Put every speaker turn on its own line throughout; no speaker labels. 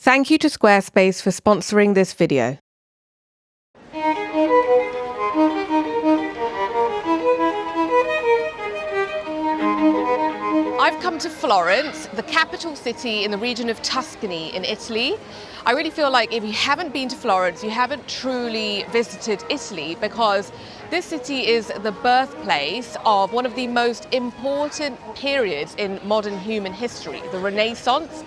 Thank you to Squarespace for sponsoring this video. I've come to Florence, the capital city in the region of Tuscany in Italy. I really feel like if you haven't been to Florence, you haven't truly visited Italy, because this city is the birthplace of one of the most important periods in modern human history, the Renaissance.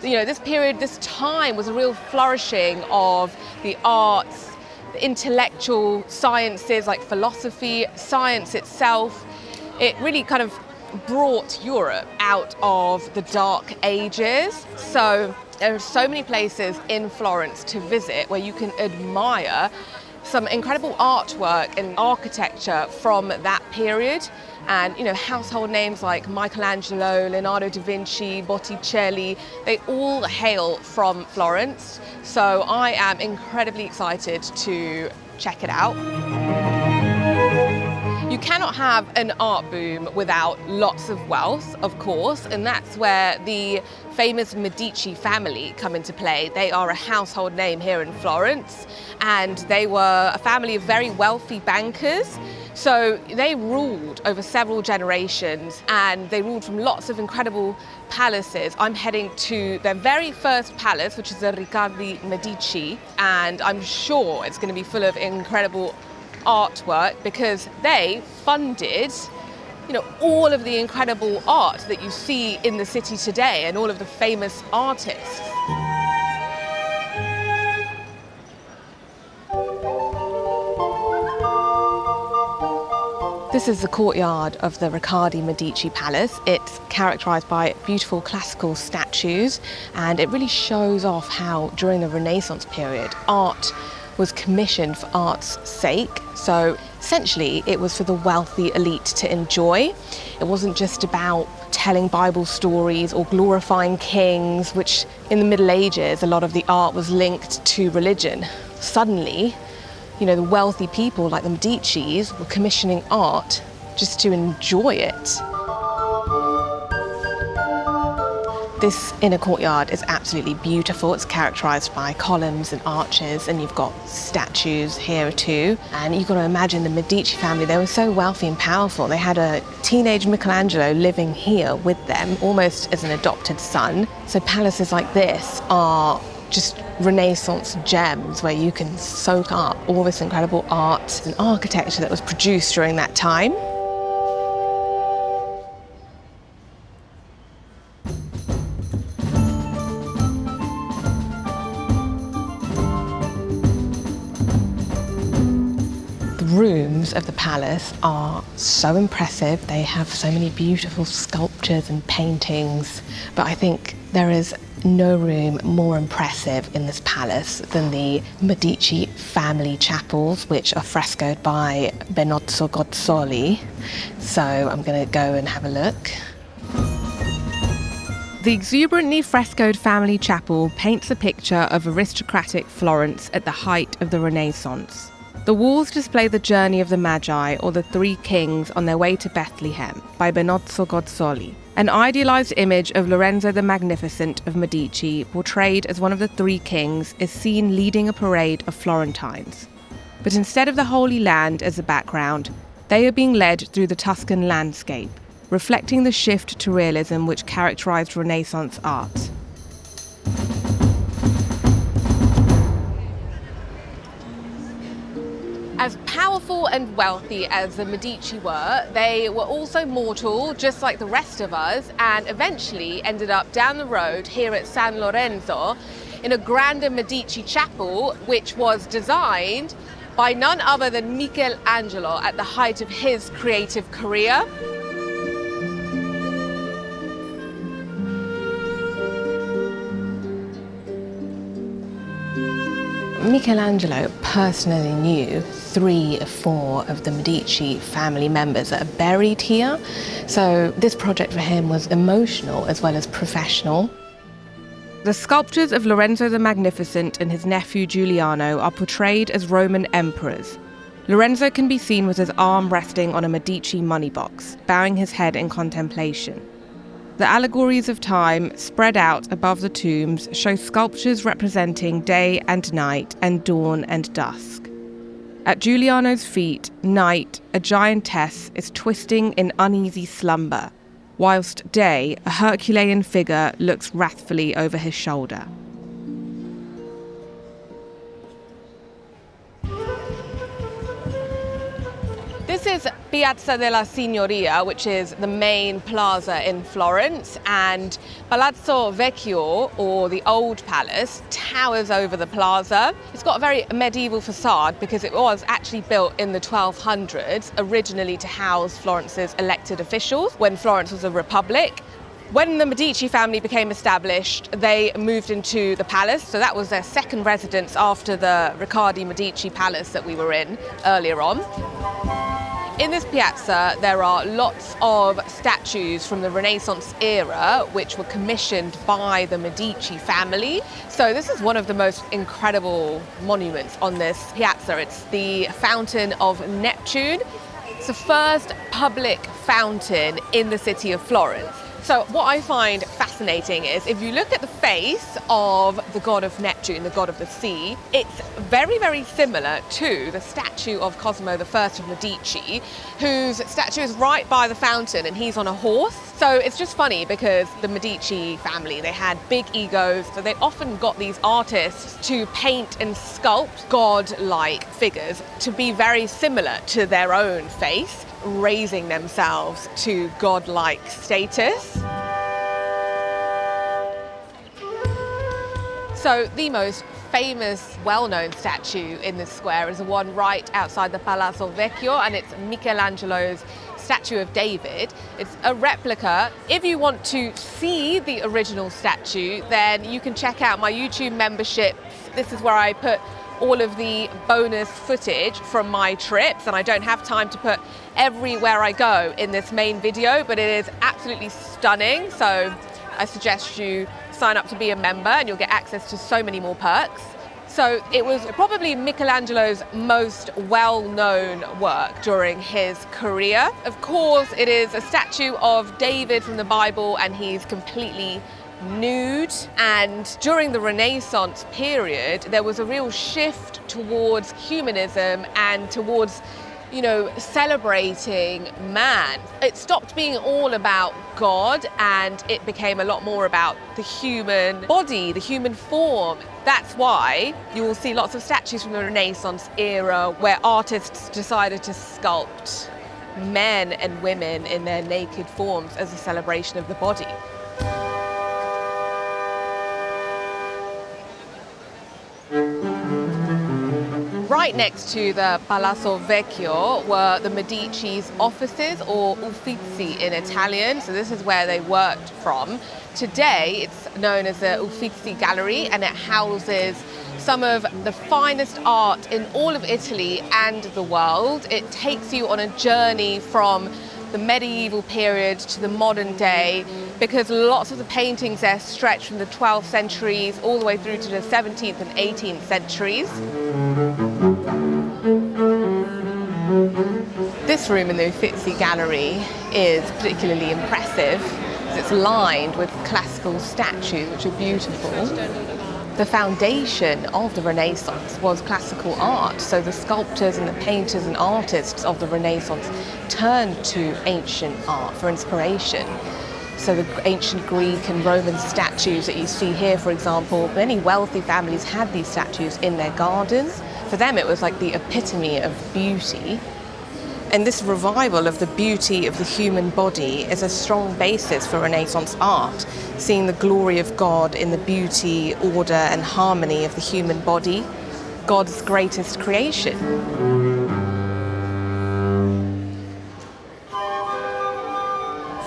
You know, this period, this time was a real flourishing of the arts, the intellectual sciences like philosophy, science itself. It really kind of brought Europe out of the Dark Ages. So there are so many places in Florence to visit where you can admire some incredible artwork and architecture from that period. And, you know, household names like Michelangelo, Leonardo da Vinci, Botticelli, they all hail from Florence. So I am incredibly excited to check it out. You cannot have an art boom without lots of wealth, of course, and that's where the famous Medici family come into play. They are a household name here in Florence, and they were a family of very wealthy bankers. So they ruled over several generations, and they ruled from lots of incredible palaces. I'm heading to their very first palace, which is the Riccardi Medici, and I'm sure it's going to be full of incredible artwork, because they funded, you know, all of the incredible art that you see in the city today and all of the famous artists. This is the courtyard of the Riccardi Medici Palace. It's characterised by beautiful classical statues, and it really shows off how during the Renaissance period art was commissioned for art's sake. So essentially it was for the wealthy elite to enjoy. It wasn't just about telling Bible stories or glorifying kings, which in the Middle Ages a lot of the art was linked to religion. Suddenly, you know, the wealthy people like the Medicis were commissioning art just to enjoy it. This inner courtyard is absolutely beautiful. It's characterised by columns and arches, and you've got statues here too. And you've got to imagine the Medici family, they were so wealthy and powerful. They had a teenage Michelangelo living here with them, almost as an adopted son. So palaces like this are just Renaissance gems where you can soak up all this incredible art and architecture that was produced during that time. The rooms of the palace are so impressive. They have so many beautiful sculptures and paintings, but I think there is no room more impressive in this palace than the Medici family chapels, which are frescoed by Benozzo Gozzoli. So I'm going to go and have a look. The exuberantly frescoed family chapel paints a picture of aristocratic Florence at the height of the Renaissance. The walls display the journey of the Magi, or the three kings on their way to Bethlehem, by Benozzo Gozzoli. An idealized image of Lorenzo the Magnificent of Medici, portrayed as one of the three kings, is seen leading a parade of Florentines. But instead of the Holy Land as the background, they are being led through the Tuscan landscape, reflecting the shift to realism which characterized Renaissance art. As powerful and wealthy as the Medici were, they were also mortal, just like the rest of us, and eventually ended up down the road here at San Lorenzo in a grander Medici chapel, which was designed by none other than Michelangelo at the height of his creative career. Michelangelo personally knew 3 of 4 of the Medici family members that are buried here, so this project for him was emotional as well as professional. The sculptures of Lorenzo the Magnificent and his nephew Giuliano are portrayed as Roman emperors. Lorenzo can be seen with his arm resting on a Medici money box, bowing his head in contemplation. The allegories of time spread out above the tombs show sculptures representing day and night and dawn and dusk. At Giuliano's feet, Night, a giantess, is twisting in uneasy slumber, whilst Day, a Herculean figure, looks wrathfully over his shoulder. This is Piazza della Signoria, which is the main plaza in Florence, and Palazzo Vecchio, or the Old Palace, towers over the plaza. It's got a very medieval facade because it was actually built in the 1200s, originally to house Florence's elected officials when Florence was a republic. When the Medici family became established, they moved into the palace, so that was their second residence after the Riccardi Medici palace that we were in earlier on. In this piazza, there are lots of statues from the Renaissance era, which were commissioned by the Medici family. So this is one of the most incredible monuments on this piazza. It's the Fountain of Neptune. It's the first public fountain in the city of Florence. So what I find fascinating is if you look at the face of the god of Neptune, the god of the sea, it's very, very similar to the statue of Cosimo I of Medici, whose statue is right by the fountain and he's on a horse. So it's just funny because the Medici family, they had big egos, so they often got these artists to paint and sculpt god-like figures to be very similar to their own face, raising themselves to godlike status. So the most famous, well-known statue in this square is the one right outside the Palazzo Vecchio, and it's Michelangelo's statue of David. It's a replica. If you want to see the original statue, then you can check out my YouTube membership. This is where I put all of the bonus footage from my trips, and I don't have time to put everywhere I go in this main video, but it is absolutely stunning. So I suggest you sign up to be a member and you'll get access to so many more perks. So it was probably Michelangelo's most well-known work during his career. Of course, it is a statue of David from the Bible, and he's completely nude. And during the Renaissance period, there was a real shift towards humanism and towards, celebrating man. It stopped being all about God and it became a lot more about the human body, the human form. That's why you will see lots of statues from the Renaissance era where artists decided to sculpt men and women in their naked forms as a celebration of the body. Right next to the Palazzo Vecchio were the Medici's offices, or Uffizi in Italian, so this is where they worked from. Today it's known as the Uffizi Gallery, and it houses some of the finest art in all of Italy and the world. It takes you on a journey from the medieval period to the modern day, because lots of the paintings there stretch from the 12th centuries all the way through to the 17th and 18th centuries. This room in the Uffizi Gallery is particularly impressive because it's lined with classical statues which are beautiful. The foundation of the Renaissance was classical art, so the sculptors and the painters and artists of the Renaissance turned to ancient art for inspiration. So the ancient Greek and Roman statues that you see here, for example, many wealthy families had these statues in their gardens. For them it was like the epitome of beauty. And this revival of the beauty of the human body is a strong basis for Renaissance art, seeing the glory of God in the beauty, order and harmony of the human body, God's greatest creation.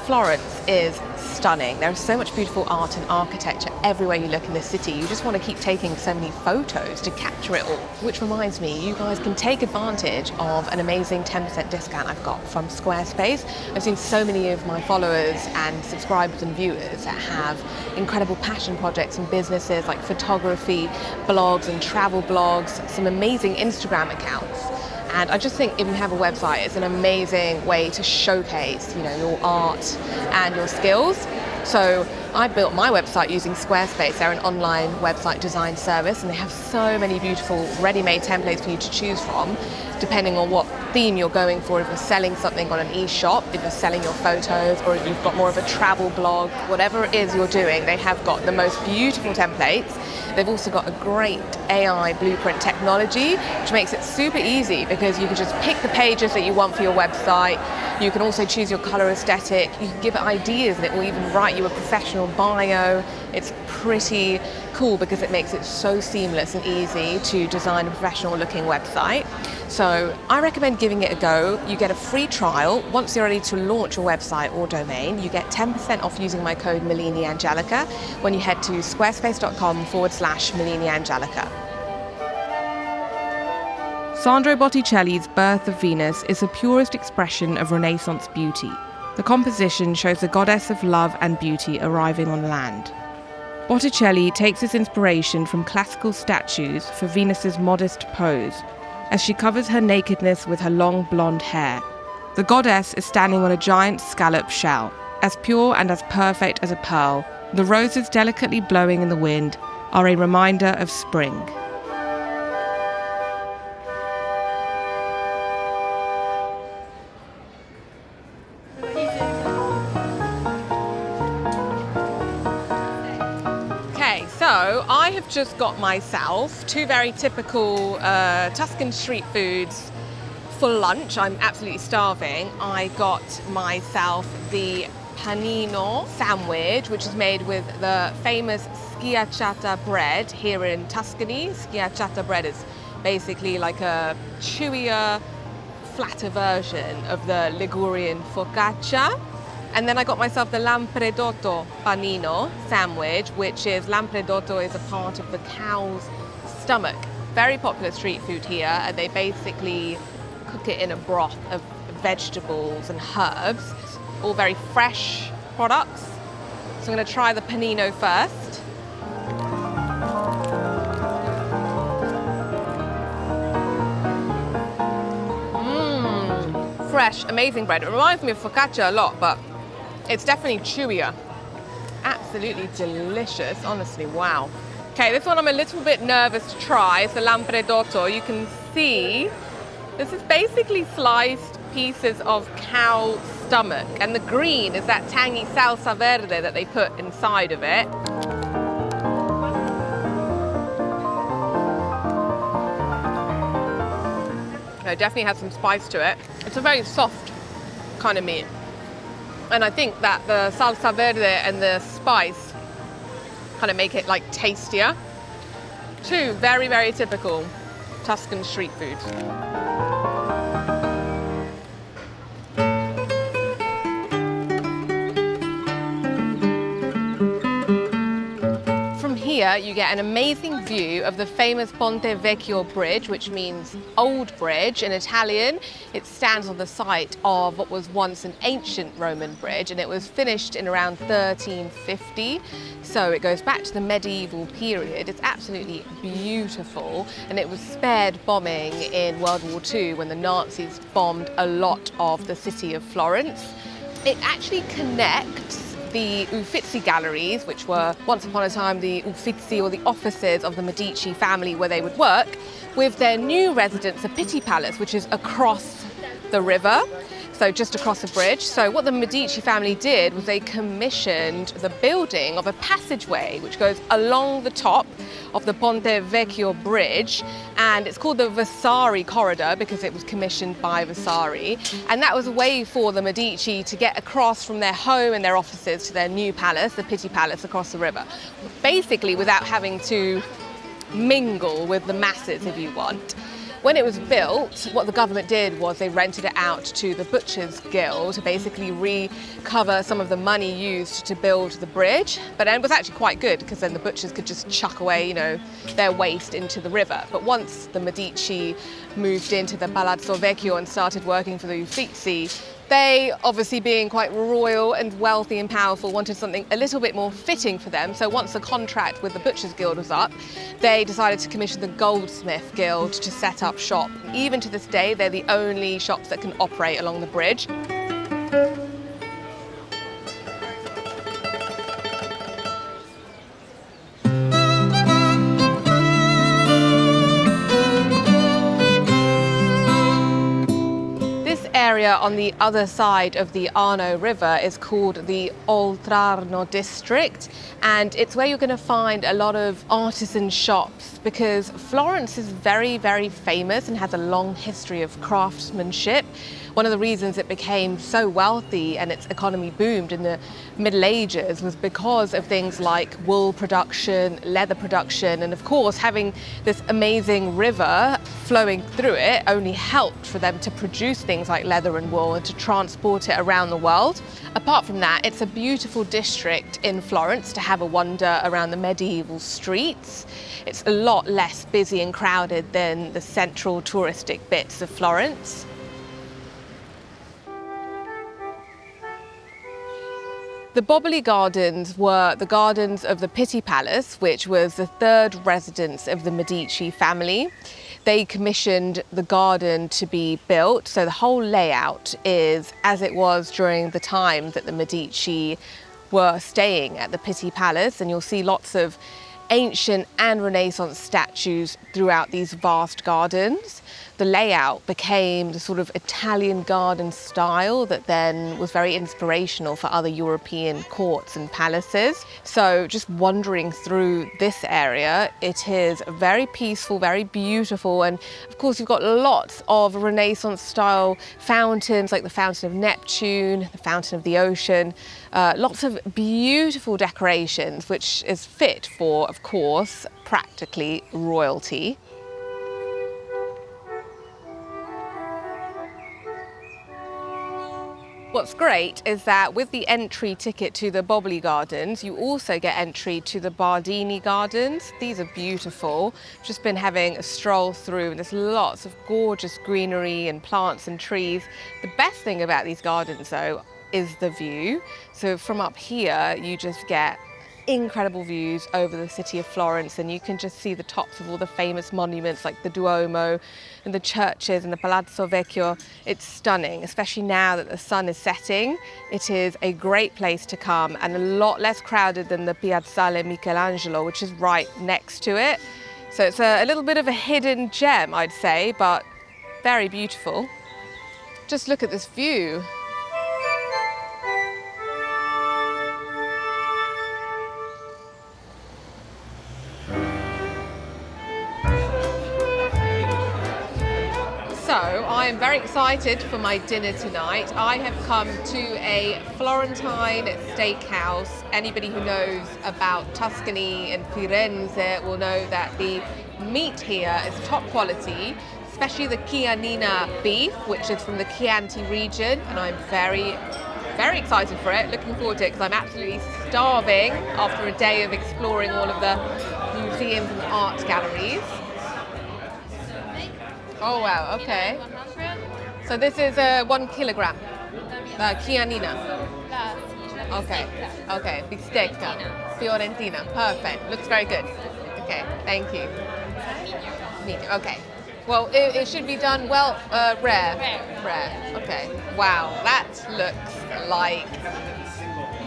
Florence is stunning. There's so much beautiful art and architecture everywhere you look in the city. You just want to keep taking so many photos to capture it all. Which reminds me, you guys can take advantage of an amazing 10% discount I've got from Squarespace. I've seen so many of my followers and subscribers and viewers that have incredible passion projects and businesses like photography, blogs and travel blogs, some amazing Instagram accounts. And I just think if you have a website, it's an amazing way to showcase, your art and your skills. So I built my website using Squarespace. They're an online website design service, and they have so many beautiful ready-made templates for you to choose from, depending on what theme you're going for. If you're selling something on an e-shop, if you're selling your photos, or if you've got more of a travel blog, whatever it is you're doing, they have got the most beautiful templates. They've also got a great AI blueprint technology, which makes it super easy because you can just pick the pages that you want for your website. You can also choose your color aesthetic. You can give it ideas and it will even write you a professional bio. It's pretty cool because it makes it so seamless and easy to design a professional looking website. So I recommend giving it a go. You get a free trial. Once you're ready to launch your website or domain, you get 10% off using my code MelliniAngelica when you head to squarespace.com/MelliniAngelica. Sandro Botticelli's Birth of Venus is the purest expression of Renaissance beauty. The composition shows the goddess of love and beauty arriving on land. Botticelli takes his inspiration from classical statues for Venus's modest pose, as she covers her nakedness with her long blonde hair. The goddess is standing on a giant scallop shell, as pure and as perfect as a pearl. The roses delicately blowing in the wind are a reminder of spring. So I have just got myself two very typical Tuscan street foods for lunch. I'm absolutely starving. I got myself the panino sandwich, which is made with the famous schiaccata bread here in Tuscany. Schiaccata bread is basically like a chewier, flatter version of the Ligurian focaccia. And then I got myself the lampredotto panino sandwich, which is, lampredotto is a part of the cow's stomach. Very popular street food here, and they basically cook it in a broth of vegetables and herbs, all very fresh products. So I'm going to try the panino first. Fresh, amazing bread. It reminds me of focaccia a lot, but it's definitely chewier. Absolutely delicious, honestly, wow. Okay, this one I'm a little bit nervous to try. It's the lampredotto. You can see this is basically sliced pieces of cow stomach, and the green is that tangy salsa verde that they put inside of it. It definitely has some spice to it. It's a very soft kind of meat. And I think that the salsa verde and the spice kind of make it like tastier. Two very, very typical Tuscan street foods. Here you get an amazing view of the famous Ponte Vecchio bridge, which means old bridge in Italian. It stands on the site of what was once an ancient Roman bridge, and it was finished in around 1350. So it goes back to the medieval period. It's absolutely beautiful, and it was spared bombing in World War II when the Nazis bombed a lot of the city of Florence. It actually connects the Uffizi Galleries, which were once upon a time the Uffizi, or the offices of the Medici family where they would work, with their new residence, the Pitti Palace, which is across the river, so just across the bridge. So what the Medici family did was they commissioned the building of a passageway which goes along the top of the Ponte Vecchio bridge, and it's called the Vasari corridor because it was commissioned by Vasari, and that was a way for the Medici to get across from their home and their offices to their new palace, the Pitti Palace, across the river, basically without having to mingle with the masses, if you want. When it was built, what the government did was they rented it out to the Butchers Guild to basically recover some of the money used to build the bridge. But it was actually quite good because then the butchers could just chuck away, their waste into the river. But once the Medici moved into the Palazzo Vecchio and started working for the Uffizi, they, obviously being quite royal and wealthy and powerful, wanted something a little bit more fitting for them. So once the contract with the Butchers Guild was up, they decided to commission the Goldsmith Guild to set up shop. Even to this day, they're the only shops that can operate along the bridge. area on the other side of the Arno River is called the Oltrarno district, and it's where you're going to find a lot of artisan shops, because Florence is very, very famous and has a long history of craftsmanship. One of the reasons it became so wealthy and its economy boomed in the Middle Ages was because of things like wool production, leather production, and of course having this amazing river flowing through it only helped for them to produce things like leather and wool and to transport it around the world. Apart from that, it's a beautiful district in Florence to have a wander around the medieval streets. It's a lot less busy and crowded than the central touristic bits of Florence. The Boboli Gardens were the gardens of the Pitti Palace, which was the third residence of the Medici family. They commissioned the garden to be built, so the whole layout is as it was during the time that the Medici were staying at the Pitti Palace, and you'll see lots of ancient and Renaissance statues throughout these vast gardens. The layout became the sort of Italian garden style that then was very inspirational for other European courts and palaces. So just wandering through this area, it is very peaceful, very beautiful, and of course you've got lots of Renaissance style fountains like the Fountain of Neptune, the Fountain of the Ocean, lots of beautiful decorations, which is fit for, of course, practically royalty. What's great is that with the entry ticket to the Boboli Gardens, you also get entry to the Bardini Gardens. These are beautiful. I've just been having a stroll through, and there's lots of gorgeous greenery and plants and trees. The best thing about these gardens, though, is the view. So from up here, you just get incredible views over the city of Florence, and you can just see the tops of all the famous monuments like the Duomo and the churches and the Palazzo Vecchio. It's stunning, especially now that the sun is setting. It is a great place to come and a lot less crowded than the Piazzale Michelangelo, which is right next to it. So it's a little bit of a hidden gem, I'd say, but very beautiful. Just look at this view. So I am very excited for my dinner tonight. I have come to a Florentine steakhouse. Anybody who knows about Tuscany and Firenze will know that the meat here is top quality, especially the Chianina beef, which is from the Chianti region, and I'm very excited for it, looking forward to it, because I'm absolutely starving after a day of exploring all of the museums and art galleries. Oh wow, okay. So this is 1 kilogram, Chianina. Okay, Bistecca, Fiorentina, perfect, looks very good. Okay, thank you. Medium, okay. Well, it should be done well, rare, okay. Wow, that looks like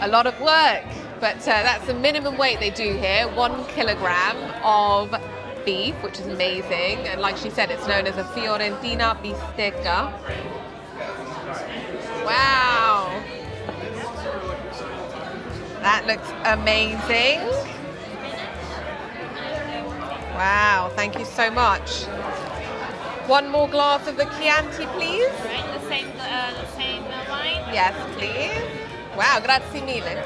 a lot of work, but that's the minimum weight they do here, 1 kilogram of beef, which is amazing, and like she said, it's known as a Fiorentina Bistecca. Wow, that looks amazing. Wow, thank you so much. 1 more glass of the Chianti, please.
Right, the same wine.
Yes, please. Wow, grazie mille.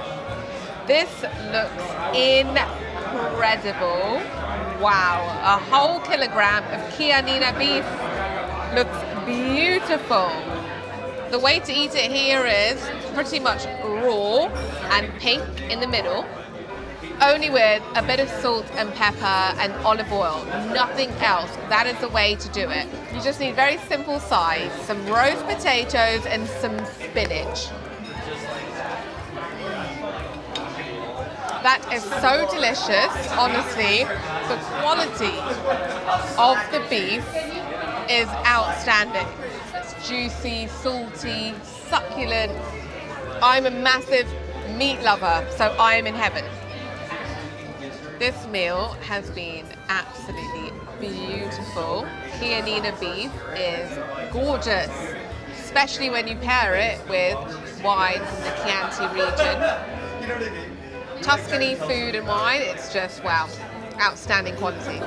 This looks incredible. Wow, a whole kilogram of Chianina beef looks beautiful. The way to eat it here is pretty much raw and pink in the middle, only with a bit of salt and pepper and olive oil, nothing else. That is the way to do it. You just need very simple size, some roast potatoes and some spinach. That is so delicious, honestly. The quality of the beef is outstanding. It's juicy, salty, succulent. I'm a massive meat lover, so I am in heaven. This meal has been absolutely beautiful. Chianina beef is gorgeous. especially when you pair it with wine from the Chianti region. Tuscany food and wine, it's just, wow, outstanding quality.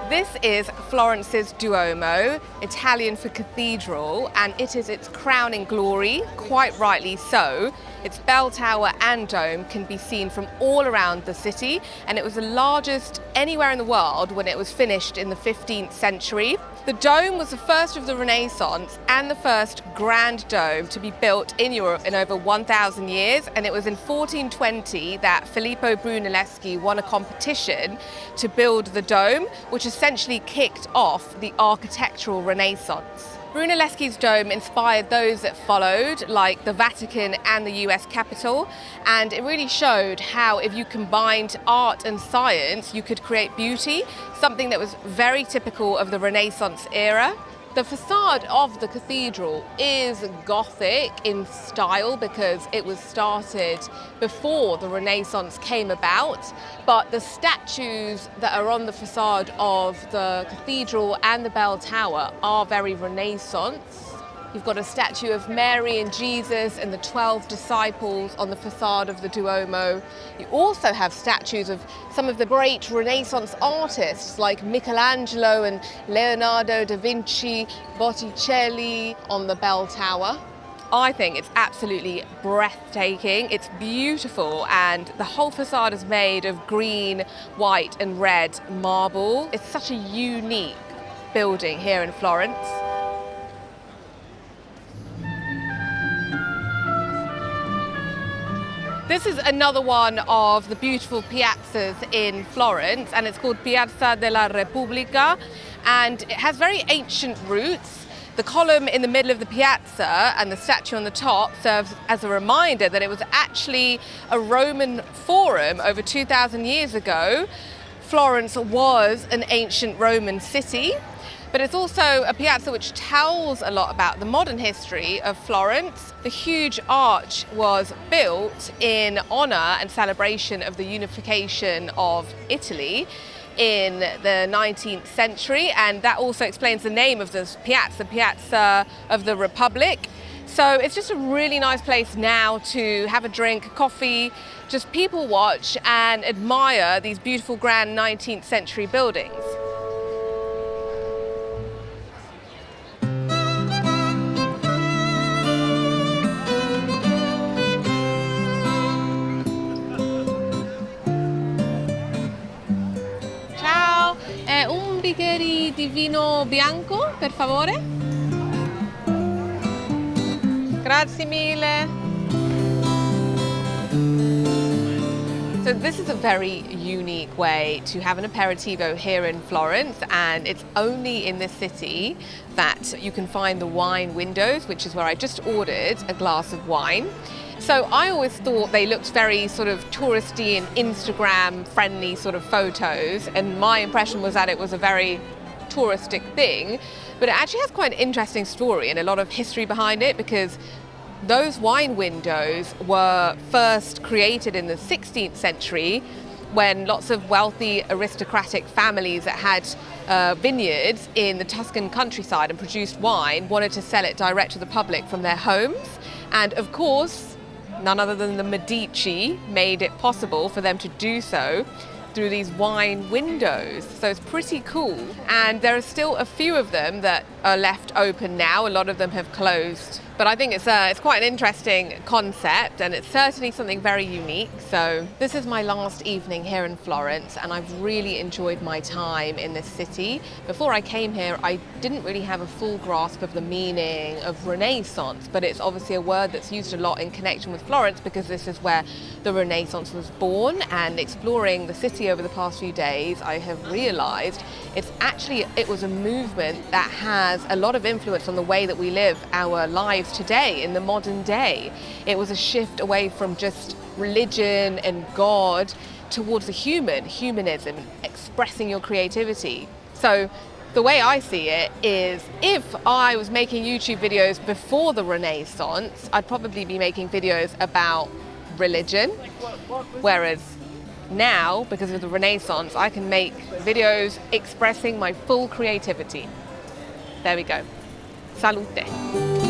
This is Florence's Duomo, Italian for cathedral, and it is its crowning glory, quite rightly so. Its bell tower and dome can be seen from all around the city, and it was the largest anywhere in the world when it was finished in the 15th century. The dome was the first of the Renaissance and the first grand dome to be built in Europe in over 1,000 years, and it was in 1420 that Filippo Brunelleschi won a competition to build the dome, which essentially kicked off the architectural Renaissance. Brunelleschi's dome inspired those that followed, like the Vatican and the US Capitol, and it really showed how if you combined art and science, you could create beauty, something that was very typical of the Renaissance era. The facade of the cathedral is Gothic in style because it was started before the Renaissance came about, but the statues that are on the facade of the cathedral and the bell tower are very Renaissance. You've got a statue of Mary and Jesus and the 12 disciples on the facade of the Duomo. You also have statues of some of the great Renaissance artists like Michelangelo and Leonardo da Vinci, Botticelli on the bell tower. I think it's absolutely breathtaking. It's beautiful, and the whole facade is made of green, white and red marble. It's such a unique building here in Florence. This is another one of the beautiful piazzas in Florence, and it's called Piazza della Repubblica, and it has very ancient roots. The column in the middle of the piazza and the statue on the top serves as a reminder that it was actually a Roman forum over 2,000 years ago. Florence was an ancient Roman city, but it's also a piazza which tells a lot about the modern history of Florence. The huge arch was built in honor and celebration of the unification of Italy in the 19th century, and that also explains the name of this piazza, Piazza of the Republic. So it's just a really nice place now to have a drink, coffee, just people watch and admire these beautiful grand 19th century buildings. Un bicchiere di vino bianco, per favore. Grazie mille. So this is a very unique way to have an aperitivo here in Florence, and it's only in this city that you can find the wine windows, which is where I just ordered a glass of wine. So I always thought they looked very sort of touristy and Instagram friendly sort of photos, and my impression was that it was a very touristic thing, but it actually has quite an interesting story and a lot of history behind it, because those wine windows were first created in the 16th century when lots of wealthy aristocratic families that had vineyards in the Tuscan countryside and produced wine wanted to sell it direct to the public from their homes. And of course, none other than the Medici made it possible for them to do so through these wine windows. So it's pretty cool. And there are still a few of them that are left open now. A lot of them have closed But I think it's quite an interesting concept, and it's certainly something very unique. So this is my last evening here in Florence, and I've really enjoyed my time in this city. Before I came here, I didn't really have a full grasp of the meaning of Renaissance, but it's obviously a word that's used a lot in connection with Florence because this is where the Renaissance was born. And exploring the city over the past few days, I have realized it was a movement that has a lot of influence on the way that we live our lives today in the modern day. It was a shift away from just religion and God towards the humanism, expressing your creativity. So the way I see it is, if I was making YouTube videos before the Renaissance, I'd probably be making videos about religion, whereas now, because of the Renaissance, I can make videos expressing my full creativity. There we go. Salute.